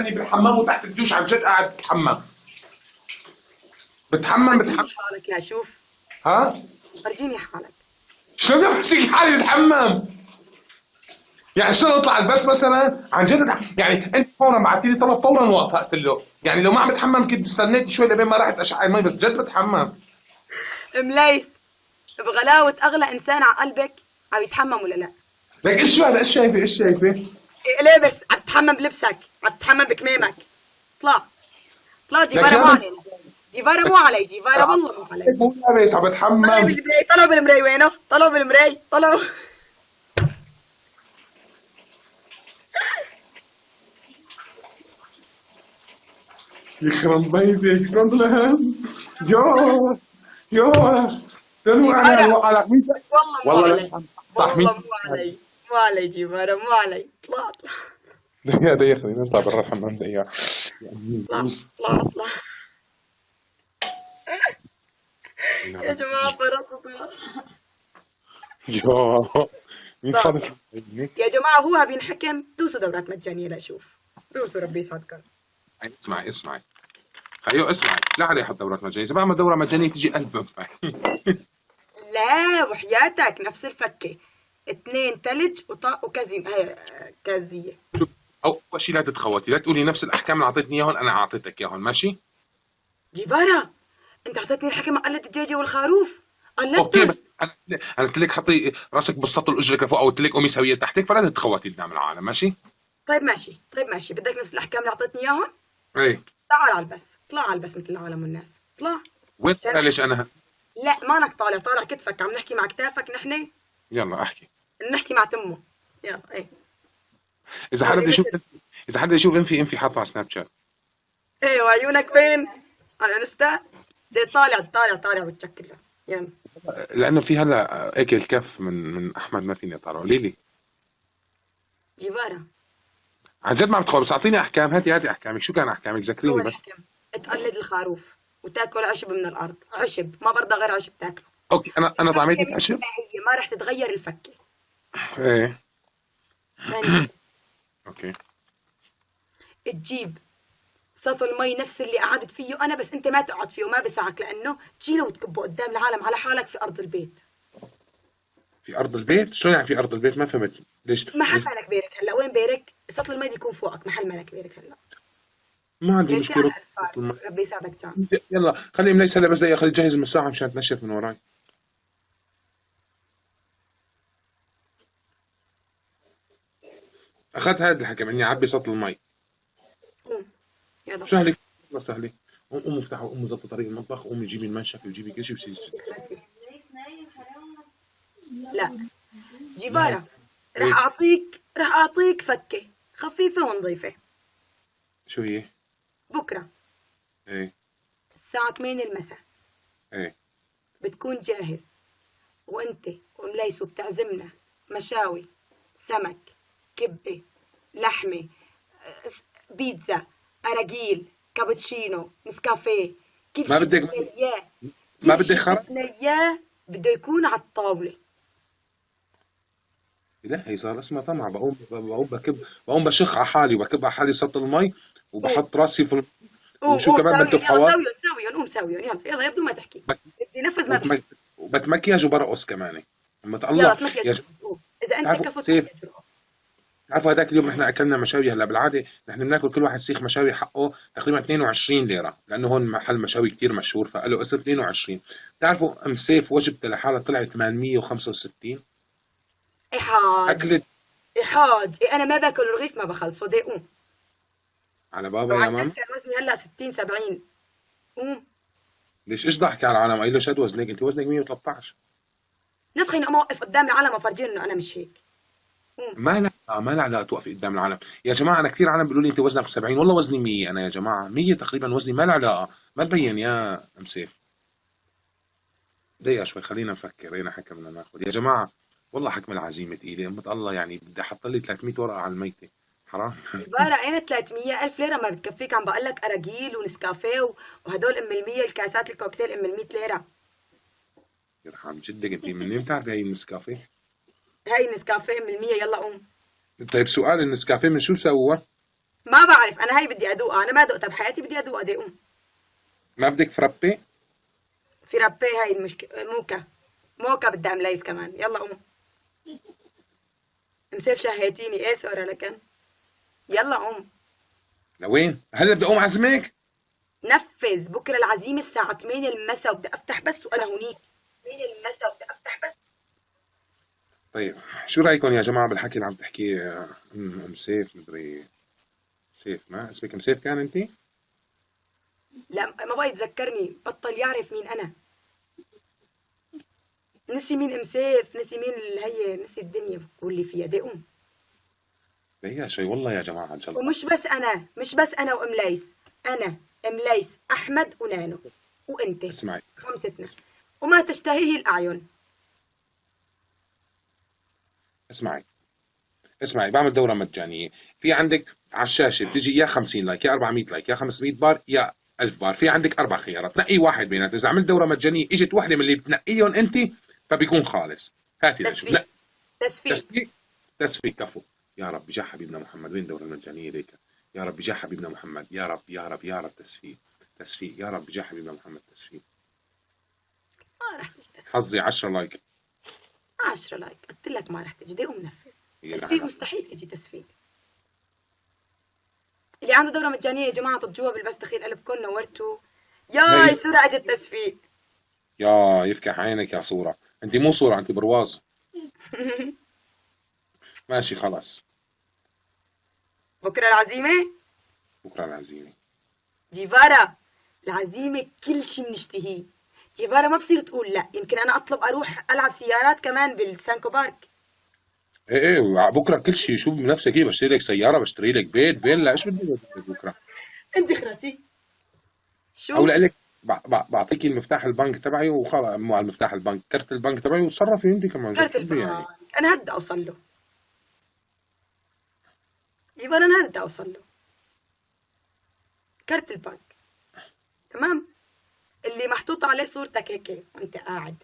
عندي بالحمام وتحت الدوش عن جد قاعد بتحمم. فرجيني بتحمم. حالك يا شوف. ها؟ فرجيني حالك. شلون بدي احكي حالي بتحمم؟ يعني شلون اطلع البس مثلا عن جد يعني انت فورا بعثت لي طلب فورا وافقت له، يعني لو ما عم بتحمم كنت استنيت شوي لبين ما رحت اشعل المي، بس جد بتحمم. مليس، بغلاوة أغلى إنسان على قلبك، عم يتحمم ولا لا؟ لك ايش شو هذا؟ ايش شايفه؟ ايش شايفه؟ إيه ليه بس؟ عم تتحمم بلبسك، عم تتحمم بكمامك. اطلع، اطلع لك جيفارا يا مو بنت، علينا. جيفارا مو علي، جيفارا والله مو علي. مو لابس عم طلعوا بتحمم. بالمراي، طلعوا بالمراي، وينه؟ طلعوا بالمراي، طلعوا. يخرب بيتك فضلا. يوه يوه. شنو انا جيفارا على مين؟ والله مو والله علي، لا. صح والله مين؟ مو علي، مو علي جيفارا، مو علي. اطلع اطلع. دقيقة دقيقة خلينا نطلع برا الحمام دقيقة. يعني اطلع اطلع اطلع. يا جماعة فرطت. يوه. مين اطلع خدت اطلع. ابنك؟ يا جماعة هو بينحكم، دوسوا دورات مجانية لأشوف. دوسوا ربي يسعدكم. اسمعي اسمعي. ايوه اسمعي، لا عليه حد دورات مجانية، إذا بعمل دورة مجانية تجي قلب بنفع. لا وحياتك نفس الفكة. اتنين ثلج وكازي كازية. شوف، أول شيء لا تتخوتي، لا تقولي نفس الأحكام اللي أعطيتني إياهم أنا أعطيتك إياهم، ماشي؟ جيفارا، انت اعطيتني الحكي مع قلة الدجاجة والخروف. أوكي بس قلدتن. أنا قلت لك حطي راسك بالسطل وإجرك لفوق، أو قلت لك قومي سوية تحتك، فلا تتخوتي قدام العالم، ماشي؟ طيب ماشي، طيب ماشي، بدك نفس الأحكام اللي أعطيتني إياهم؟ إيه. تعال على البس، اطلع على البس مثل العالم والناس، اطلع. وين عشان طالع ليش أنا؟ لا مانك طالع، طالع كتفك، عم نحكي مع كتافك نحن. يلا أحكي. نحكي مع تمه. يلا ايه. إذا حدا هودي بده يشوف مثل. إذا حدا يشوف إنفي حاطة على سناب شات. ايه وعيونك فين؟ على الانستا. دي طالع طالع طالع بتشكل. يلا. لأنه في هلا أكل كف من أحمد، ما فيني أطلعه، قولي لي. جيفارا. عن جد ما عم تخوف، بس أعطيني أحكام، هاتي أحكامك، شو كان أحكامك؟ ذكريني أول بس. حكم، تقلد الخروف وتاكل عشب من الأرض، عشب ما برضى غير عشب تاكله. أوكي، أنا الفكة طعميتك مثل عشب؟ ما هي، ما رح تتغير الفكة. إيه. ثاني حكم، أوكي. تجيب صف المي نفس اللي قعدت فيه أنا، بس أنت ما تقعد فيه وما بسعك، لأنه تشيله وتكبه قدام العالم على حالك في أرض البيت. في أرض البيت؟ شو يعني في أرض البيت؟ ما فهمت ليش؟ محل ملك بيرك هلا، وين بيرك؟ سطل المي بيكون فوقك، محل ملك بيرك هلا. ما عندي ميرسي مشكلة. على الألفاي، ربي يساعدك جان. يلا خليهم ليس هلا بس دقيقة، خلي تجهز المساحة مشان تنشف من وراي. أخذت هذا الحكي مني عبي سطل المي. قوم. يلا سهلة. والله سهلة. قوم افتحوا، قوم ظبطوا طريق المطبخ، قومي جيبي المنشف وجيبي كل شيء وسيجي. اخلصي. لا لا. جيفارا، ايه. راح أعطيك فكة خفيفة ونظيفة. شو هي؟ بكرة ايه. الساعة 8 المساء ايه. بتكون جاهز، وأنت ومليس وبتعزمنا مشاوي، سمك، كبة، لحمة، بيتزا، أراجيل، كابتشينو، نسكافيه. كل ما شي بدك بدنا إياه. ما كل بدك شي خرا؟ بدنا إياه بده يكون على الطاولة. لا هي صار اسمها طمع، بقوم بشخ على حالي وبكب على حالي سطل المي قوم وبحط راسي في قوم وشو قوم كمان ساويهم، بندب يلا حواف. ساويهم قوم ساويهم، يلا يلا يبدو ما تحكي. بت- بدي نفذ ما وبتمك... بحكي. وبتمكياج وبرقص كمان. أما يلا الله. تمكيج يا ورقص قوم، إذا أنت بتعرفوا كفو سيف، تمكيج ورقص. بتعرفوا هذاك اليوم نحن اكلنا مشاوي، هلا بالعاده نحن بناكل كل واحد سيخ مشاوي حقه تقريبا 22 ليره، لانه هون محل مشاوي كثير مشهور فقالوا اسم 22. بتعرفوا ام سيف وجبته لحالها طلعت 865. إحاج. اكلت. إحاج إيه، أنا ما باكل رغيف ما بخلصه، دي قوم. على بابا لو يا عن جد ماما. كان وزني هلا 60 70. قوم. ليش ايش ضحكي على العالم؟ قايل له شد وزنك، انت وزنك 113. لا تخليني أقوم أوقف قدام العالم وأفرجيهم إنه أنا مش هيك. قوم. ما لا توقفي قدام العالم يا جماعه، انا كثير عالم بيقولوا لي انت وزنك 70، والله وزني 100 انا يا جماعه، 100 تقريبا وزني، ما له علاقه، ما تبين يا ام سيف. دقيقه شوي خلينا نفكر، هنا حكى بدنا ناخذ يا جماعه. والله حكم العزيمه ثقيله، امة الله يعني بدي احط لي 300 ورقه على الميته. حرام. عبارة عين 300 ألف ليرة ما بتكفيك، عم بقول لك أراجيل ونسكافيه وهدول أم المية الكاسات الكوكتيل أم المية ليرة. يرحم جدك، انت من امتى بتعرفي هي النسكافيه؟ هاي النسكافيه أم المية، يلا قوم. طيب سؤال، النسكافيه من شو سووا؟ ما بعرف، انا هاي بدي ادوقها، انا ما دقتها بحياتي، بدي ادوقها، بدي اقوم. ما بدك فرابي؟ في رابيه، هاي المشكله، موكا. موكا بدي املايز كمان، يلا قوم. مسيف شهيتيني، ايه سورة لكن. يلا قوم. لوين؟ هلا بدي اقوم اعزمك؟ نفذ، بكره العزيمه الساعه 8 المساء، وبدي افتح بس وانا هونيك. طيب شو رايكم يا جماعه بالحكي اللي عم تحكي ام سيف مدري؟ سيف، ما اسمك ام سيف كان انت؟ لا ما بقى يتذكرني، بطل يعرف مين انا. نسي مين ام سيف، نسي مين اللي هي، نسي الدنيا واللي فيها، بدي اقوم. لا يا شوي والله يا جماعه جلطه. ومش بس انا، مش بس انا وام ليس. انا، ام ليس، احمد ونانو، وانت. اسمعي، خمستنا. وما تشتهيه الاعين. اسمعي، اسمعي، بعمل دورة مجانية. في عندك على الشاشة بتيجي يا 50 لايك يا 400 لايك يا 500 بار يا 1000 بار، في عندك أربع خيارات، نقي واحد بيناتهم. إذا عملت دورة مجانية إجت واحدة من اللي بتنقيهم أنت فبيكون خالص. هاتي لنشوف. تسفيق. لا، تسفيق. تسفيق. تسفيق كفو. يا رب بجاه حبيبنا محمد، وين الدورة المجانية ليك؟ يا رب بجاه حبيبنا محمد، يا رب يا رب يا رب تسفيق. تسفيق يا رب بجاه حبيبنا محمد، تسفيق. ما راح تجي تسفيق. حظي 10 لايك. 10 لايك، قلت لك ما راح تجي، بدي اقوم نفذ. تسفيق يلعنك. مستحيل يجي تسفيق. اللي عنده دورة مجانية يا جماعة طجوها بالبس دخيل قلبكم، نورتوا. هي ياي سورة اجت تسفيق. يا يفكح عينك يا صورة، أنت مو صورة، أنت برواز. ماشي خلاص. بكرة العزيمة. بكرة العزيمة. جيفارا، العزيمة كل شي بنشتهيه. جيفارا ما بصير تقول لا، يمكن أنا أطلب أروح ألعب سيارات كمان بالسانكو بارك. ايه ايه، بكره كل شيء. شوف بنفسك ايه، بشتري لك سياره، بشتري لك بيت فيلا، ايش بدي لك بكره؟ أنت خراسي. شو؟ او لك بعطيكي المفتاح البنك تبعي وخلص، مو على المفتاح البنك، كرت البنك تبعي، وتصرفي انت كمان زي كارت بتحبي يعني. البنك. أنا هدا أوصل له. جيفارا أنا هدا أوصل له. كارت البنك. تمام. اللي محطوط عليه صورتك هيك وأنت قاعد.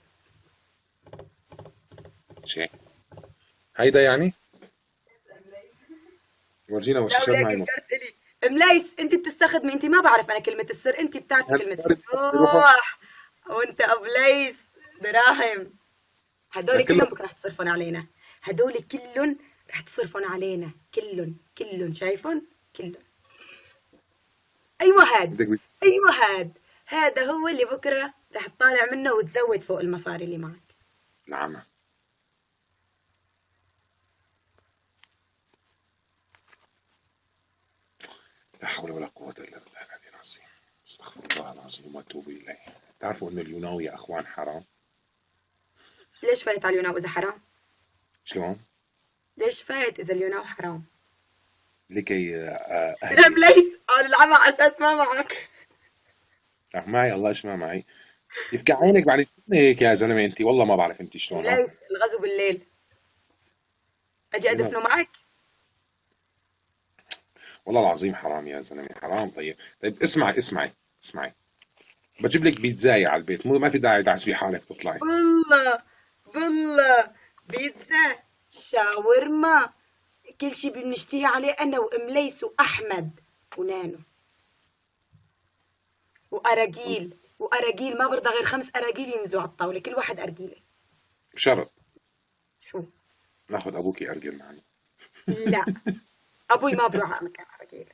شيء هيدا يعني. ورجينا لا وشاشات ولك معي الكارت إلي. ملايس، أنت بتستخدمي، أنت ما بعرف أنا كلمة السر، أنت بتعرفي كلمة السر. روحوا. روح. وأنت أبو ليس. دراهم. هدول كله. كلهم بكره رح تصرفون علينا. هدول كلهم رح تصرفون علينا، كلهم شايفهم كلهم. ايوه هاد. بدك ايوه هاد. هذا هو اللي بكره رح تطالع منه وتزود فوق المصاري اللي معك. العمى. لا حول ولا قوة إلا بالله العلي العظيم. استغفر الله العظيم وأتوب إليه. تعرفوا إنه اليوناوي يا أخوان حرام؟ ليش فايت على اليونان اذا حرام؟ شلون؟ ليش فايت اذا اليونان حرام؟ لكي لا أهدي. ليش قال العمى على اساس ما معك. معي الله يسمع معي. يفكع عينك بعد هيك يا زلمه، انت والله ما بعرف انت شلون. ها ليش الغزو بالليل؟ اجي لا ادفنه معك؟ والله العظيم حرام يا زلمه، حرام. طيب طيب، اسمعي. بجيب لك بيتزاية على البيت، مو ما في داعي تعسفي حالك تطلعي. بالله. بالله. بيتزا. شاورما. كل شي بنشتهي عليه انا وامليس واحمد ونانو. واراجيل ما برضى غير 5 اراجيل ينزلوا على الطاوله، كل واحد ارجيله. بشرط شو؟ ناخذ ابوكي ارجل معنا. لا. ابوي ما بروح على مكان اراجيل.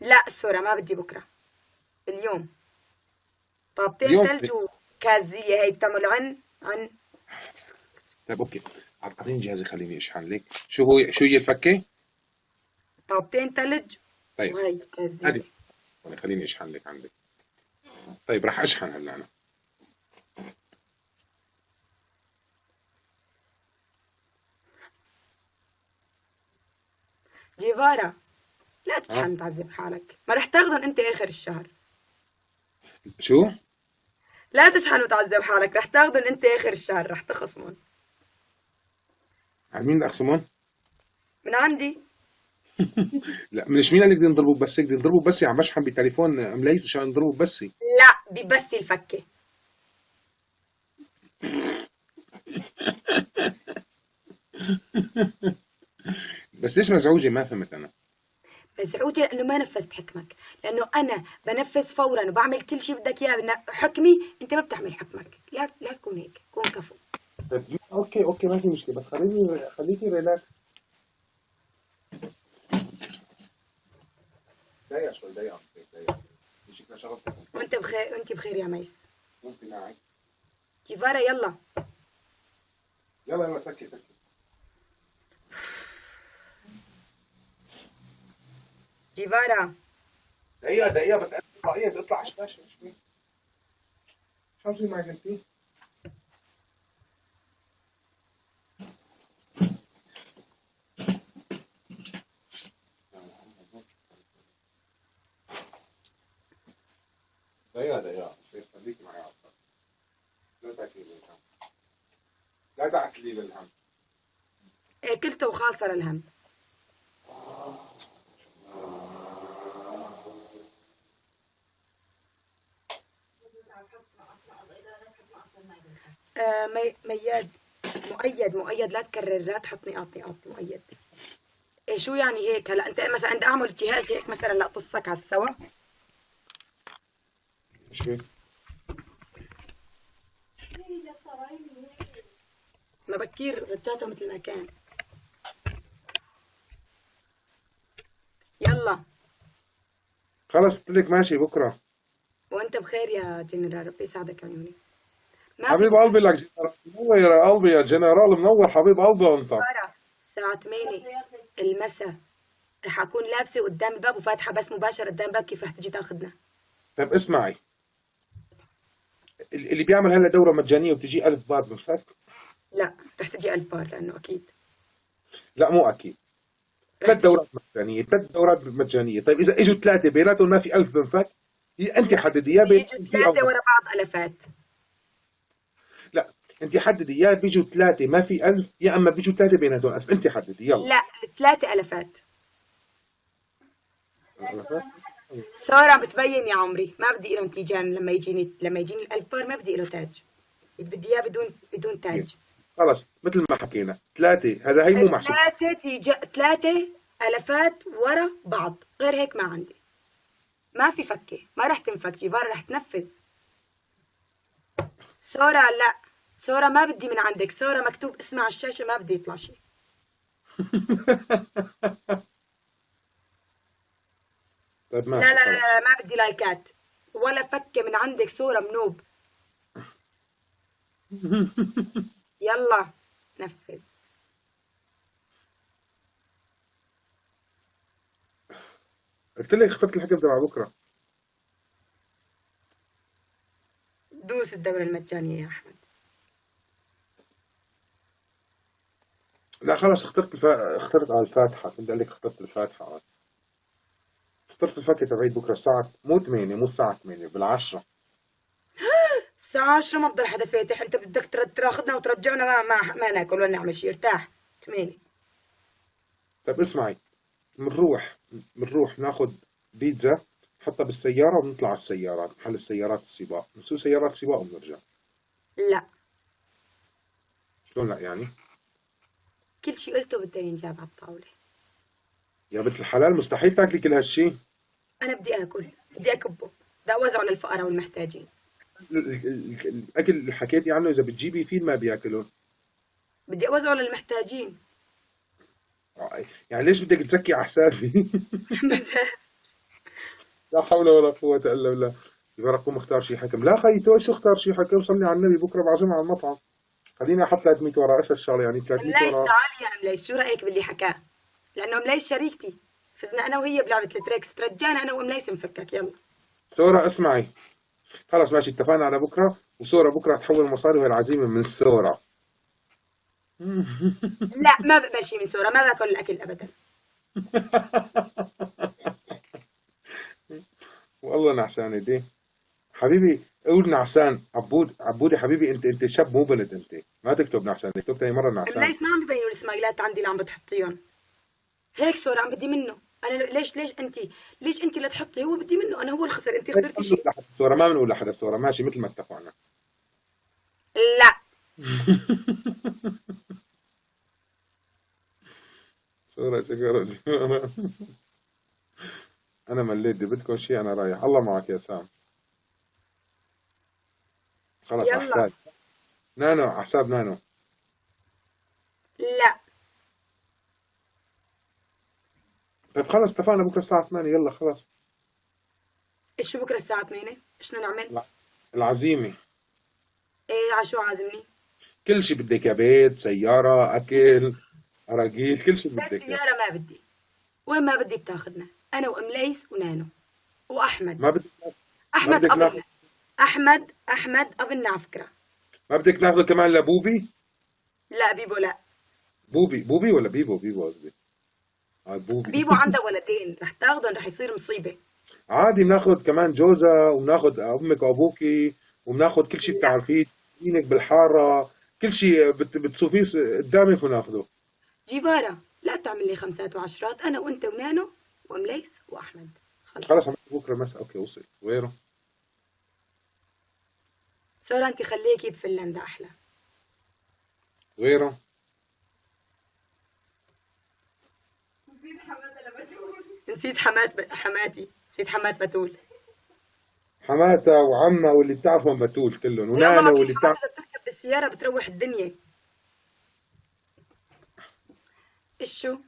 لا سورة، ما بدي بكره. اليوم. طابتين اليوم. ثلج وكازيه هي بتعمل عن. طيب اوكي، اعطيني جهازي خليني اشحن لك. شو هو، شو هي الفكه؟ طابتين ثلج. طيب وهي هذه، كازيه. خليني اشحن لك عندك. طيب راح اشحن هلا انا. جيفارا. لا ها تشحن تعذب حالك، ما رح تاخذهم انت اخر الشهر. شو؟ لا تشحن وتعذب حالك، رح تاخذهم انت اخر الشهر، رح تخصمهم. على مين بدي اقسمون؟ من عندي. لا مش مين اللي بدي نضربه بس، بدي نضربه بس عم بشحن بتليفون مليس عشان نضربه بس. لا ببسي الفكه. بس ليش مزعوجة؟ ما فهمت أنا. مزعوجة لأنه ما نفذت حكمك، لأنه أنا بنفذ فورا وبعمل كل شيء بدك إياه حكمي، أنت ما بتعمل حكمك، لا تكون هيك، كون كفو. طيب اوكي اوكي ما في مشكلة، بس خليكي ريلاكس. ضيق شوي، ضيق ضيق. يجيك شغلتك. وأنت بخير، وأنت بخير يا ميس. ممكن معك. كيفارا يلا. يلا يلا سكي سكي. جيفارا. دقيقة دقيقة بس، أنا اطلع بدي اطلع على الشاشة شوي. شو بصير معك انتي؟ دقيقة دقيقة بس خليكي معي على الخط. لا تاكلي للهم. لا تاكلي للهم. إيه كلته وخالصة للهم. مياد. مؤيد لا تكرر، لا تحط نقاط مؤيد. إيه شو يعني هيك؟ هلا انت مثلا انت اعمل جهاز هيك مثلا لاقصك على السوا. ايش في؟ ما بكير رجعته مثل ما كان. يلا. خلص قلت لك ماشي بكرة. وانت بخير يا جنرال، ربي يساعدك عيوني. ما في حبيب قلبي لك جنرال. منور يا قلبي يا جنرال، منور حبيب قلبي انت. فرح. الساعة 8 المساء رح اكون لابسة قدام الباب وفاتحة بس مباشر قدام الباب، كيف رح تجي تاخذنا؟ طيب اسمعي، اللي بيعمل هلا دورة مجانية وبتجي 1000 بار بنفك. لا رح تجي 1000 بار لانه اكيد لا مو اكيد. رح ثلاث تجي. دورات مجانية، ثلاث دورات مجانية. طيب إذا إجوا ثلاثة بيناتهم ما في 1000 بنفك، أنت لا حددي يا بيجوا بيناتهم في أو ثلاثة ما في. ورا بعض الافات. أنت حددي يا بيجوا ثلاثة ما في 1000، يا أما بيجوا ثلاثة بيناتهم 1000. أنت حددي يلا. لا 3 الافات. عرفت؟ سارة بتبين يا عمري، ما بدي له تيجان، لما يجيني الألف بار ما بدي له تاج، بدي اياه بدون تاج. خلص مثل ما حكينا ثلاثة، هذا هي مو محسوب. 3 ألفات ورا بعض، غير هيك ما عندي. ما في فكة، ما رح تنفك جيفارا، رح تنفذ. سارة لا، سارة ما بدي من عندك، سارة مكتوب اسمها على الشاشة، ما بدي يطلع شيء. طيب لا ماشي لا لا خلص. لا، ما بدي لايكات ولا فكة من عندك، صورة منوب. يلا نفذ. قلت لك اخترت الحكم تبع بكرة. دوس الدورة المجانية يا أحمد. لا خلص اخترت اخترت على الفاتحة. كنت أقول لك اخترت الفاتحة. اخترت الفاتحة تبعي بكرة الساعة مو 8، مو الساعة 8، بالعشرة. الساعة 10 ما بضل حدا فاتح، انت بدك تاخذنا وترجعنا، ما ناكل ولا نعمل شيء، ارتاح. 8. طيب اسمعي، بنروح ناخذ بيتزا، نحطها بالسيارة ونطلع على السيارات، محل السيارات السباق، نسوي سيارات سباق وبنرجع. لا شلون لا يعني؟ كل شيء قلته بده ينجاب على الطاولة. يا بنت الحلال مستحيل تاكلي كل هالشي. انا بدي اكل، بدي اكبه، بدي اوزعه للفقراء والمحتاجين. الاكل اللي حكيتي عنه اذا بتجيبي فيه ما بياكلون. بدي اوزعه للمحتاجين. يعني ليش بدك تزكي على حسابي؟ لا حول ولا قوة الا بالله. يبقى رقم اختار شي حكم. لا خيي شو اختار شي حكم؟ صلي على النبي، بكره بعزمها على المطعم. خليني احط 300 ورا ايش الشغله يعني 300 مليس ورا. تعالي يا مليس، شو رايك باللي حكاه؟ لانه مليس شريكتي، فزنا انا وهي بلعبة التريكس، ترجعنا انا ومليس نفكك. يلا. سورة اسمعي، خلص ماشي اتفقنا على بكره، وسورة بكره تحول المصاري وهي العزيمه من سورة. لا ما بقبل شيء من سورة، ما باكل الاكل ابدا. والله نعسانة دي. حبيبي قول نعسان. عبودي حبيبي، انت شاب مو بنت، انت ما تكتب نعسان، تكتب تاني مرة نعسان. مليس ما عم ببينوا السمايلات عندي اللي عم بتحطيهم. هيك سورة عم بدي منه. انا ليش انت اللي تحطي؟ هو بدي منه انا، هو الخسر، انت ليش خسرتي ما بنقول شيء. لحدا سورة؟ ما بنقول لحدا سورة، ماشي مثل ما اتفقنا. لا. صورة شكرا. أنا مليت، دي بدكم شيء أنا رايح. الله معك يا سام. خلص على يلا. حساب نانو، على حساب نانو. لا. طيب خلص اتفقنا بكرة الساعة 8. يلا خلص. ايش بكره الساعه 8؟ ايش بدنا نعمل؟ الع- العزيمة. ايه عشو عازمني؟ كل شيء بدك يا، بيت، سيارة، أكل، أراجيل، كل شيء بيت بدك يا. سياره ما بدي. وين ما بدي بتاخذنا؟ انا وام ليس ونانو واحمد. ما بدك ما احمد بدك ناخذ قبلنا. احمد قبلنا على فكره. ما بدك ناخذ كمان لبوبي. لا بيبو لا. بوبي ولا بيبو؟ بيبو قصدي. بوبي. بيبو عنده ولدين، رح تاخذهم رح يصير مصيبه. عادي بناخذ كمان جوزة، وبناخذ أمك وأبوكي، وبناخذ كل شيء لا بتعرفيه، دينك بالحارة، كل شيء بتصوفيه قدامك وناخذه. جيفارا لا تعمل لي خمسات وعشرات، انا وانت ونانو وام ليس واحمد. خلاص. خلص عم بكرة مساء. أوكي وصل وينه. سارة انت خليكي بفنلندا احلى. غيره. نسيت حماتي، نسيت حمات بتول. حماتها وعمها واللي بتعرفهم بتول كلهم، ويلا ونانا ما في واللي حمات بتعرف. اذا بتركب بالسيارة بتروح الدنيا. ايش شو؟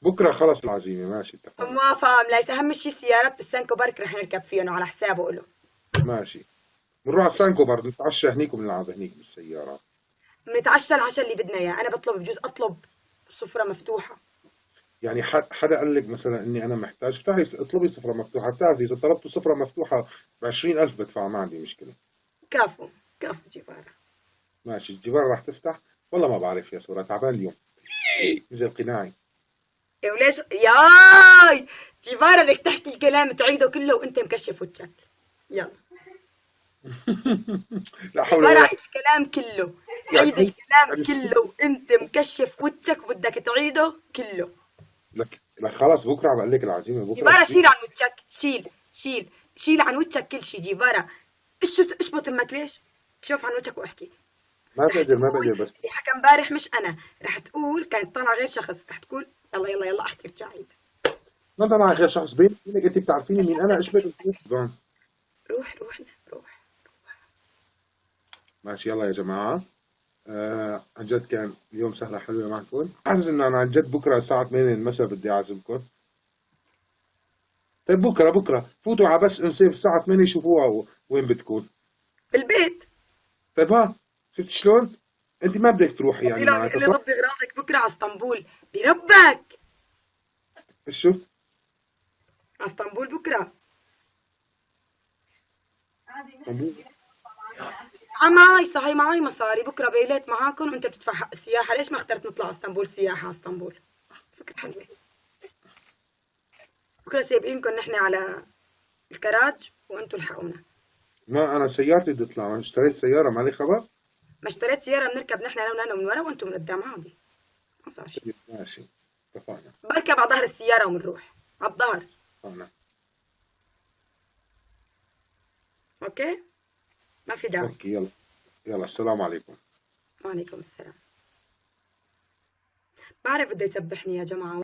بكرة خلص العزيمة، ماشي اتفقنا. موافقة ملايس، اهم شي سيارات بالسانكو بارك رح نركب فيهم على حسابه له. ماشي. بنروح على سانكو برضه، نتعشى هنيك وبنلعب هنيك بالسيارة. بنتعشى العشاء اللي بدنا اياه، انا بطلب بجوز اطلب سفرة مفتوحة. يعني حدا قال لك مثلا اني انا محتاج، افتحي اطلبي سفرة مفتوحة. بتعرفي اذا طلبتوا سفرة مفتوحة ب20,000 بدفع، ما عندي مشكلة. كافو. كافو جيفارا. ماشي. الجبال راح تفتح. والله ما بعرف يا سورة، تعبان اليوم. نزل قناعي. يا وليش ياي جيفارا بدك تحكي الكلام تعيده كله وانت مكشف وجهك. يلا. لا حول جيفارا ولا عيد قوة. الكلام كله. يعني عيد الكلام يعني كله وانت مكشف وجهك وبدك تعيده كله. لك خلص بكره عم بقول لك العزيمه بكره جيفارا كثير. شيل عن وجهك، شيل عن وجهك كل شيء جيفارا. اشبط امك ليش؟ شوف عن وجهك واحكي. ما رح بقدر ما تقول بقدر بس. اللي حكى امبارح مش انا، رح تقول كانت طالعه غير شخص، رح تقول يلا يلا يلا احكي ارجع عيد. ما انت معك غير شخص بينك وبينك، انت بتعرفيني مين كشفتك انا، ايش بدك كشفتك. زون. روح. ماشي يلا يا جماعه. عن جد كان اليوم سهره حلوه معكم. حاسس انه انا عن جد بكره الساعه 8 المساء بدي اعزمكم. طيب بكره فوتوا على بس انسيف الساعه 8 شوفوها وين بتكون. بالبيت. طيب ها، شفت شلون؟ انت ما بدك تروحي يعني فضيلة معناتها بيقول لي صح؟ ضد غراضك بكره على اسطنبول. بربك. ايش شو؟ على اسطنبول بكره. معي صحيح، معي مصاري بكره بيلات معاكم وانت بتدفع حق السياحه، ليش ما اخترت نطلع على اسطنبول سياحه على اسطنبول؟ فكره حلوه. بكره سايبينكم نحن على الكراج وانتم الحقونا. ما انا سيارتي بدي تطلع، انا اشتريت سياره، مالي خبر. ما اشتريت سياره بنركب نحن انا ونانا من ورا وانتم من قدام عادي. ما صار شيء. طيب ماشي اتفقنا. بركب على ظهر السياره وبنروح على الظهر. اتفقنا. اوكي. ما في داعي. اوكي يلا. يلا السلام عليكم. وعليكم السلام. بعرف بده يسبحني يا جماعه.